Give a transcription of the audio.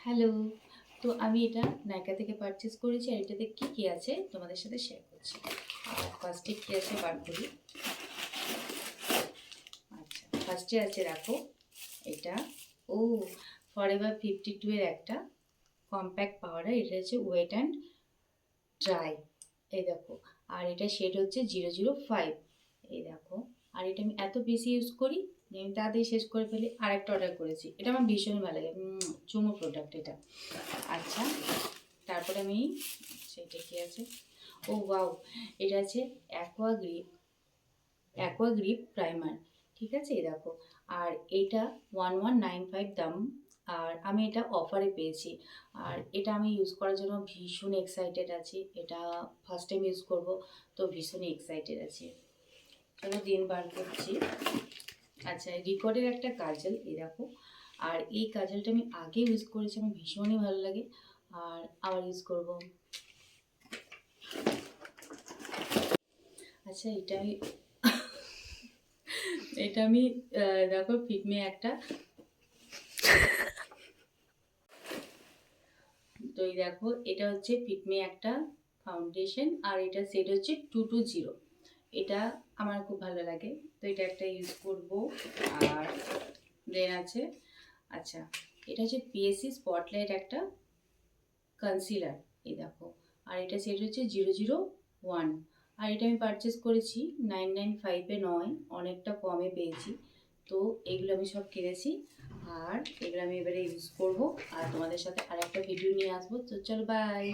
Hello. তো আমি এটা নাইকা থেকে পারচেজ করেছি আর এটাতে কী আছে তোমাদের সাথে শেয়ার করছি। আর ফার্স্টে কী আছে বার করি। আচ্ছা, ফার্স্টে আছে রাখো এটা। ও, ফরএভার 52 এর একটা কম্প্যাক্ট পাউডার। এটা হচ্ছে ওয়েট অ্যান্ড ড্রাই। এই দেখো। আর এটা শেড হচ্ছে 005। এই দেখো। আর এটা আমি এত বেশি ইউজ করি যে আমি তাড়াতাড়ি শেষ করে ফেলি। আরেকটা অর্ডার করেছি, এটা আমার ভীষণ ভালো লাগে। চুমু প্রোডাক্ট এটা। আচ্ছা, তারপরে আমি সেটা কি আছে, ও ওয়াও, এটা আছে অ্যাকোয়া গ্রিপ প্রাইমার। ঠিক আছে, এই দেখো। আর এইটা 1195 দাম। আর আমি এটা অফারে পেয়েছি। আর এটা আমি ইউজ করার জন্য ভীষণ এক্সাইটেড আছি। এটা ফার্স্ট টাইম ইউজ করব, তো ভীষণই এক্সাইটেড আছি। চলো দিন বার করছি। আচ্ছা, রিকর্ডের একটা কাজল, এই দেখো। আর এই কাজলটা আমি আগে ইউজ করেছি, আমার ভীষণই ভালো লাগে। আর আবার ইউজ করব। আচ্ছা, এটা আমি দেখো ফিটমে একটা, তো এই দেখো এটা হচ্ছে ফিটমে একটা ফাউন্ডেশন। আর এটা সেট হচ্ছে 220। এটা আমার খুব ভালো লাগে, তো এটা একটা ইউজ করব। আর দেন আছে, আচ্ছা, এটা হচ্ছে পিএসসি স্পটলাইট একটা কনসিলার। এই দেখো। আর এটা সেট হচ্ছে 001। আর এটা আমি পারচেস করেছি 995-এ নয়, অনেকটা কমে পেয়েছি। তো এগুলো আমি সব কিনেছি। আর এগুলো আমি এবারে ইউজ করব। আর তোমাদের সাথে আর একটা ভিডিও নিয়ে আসবো। তো চলো, বাই।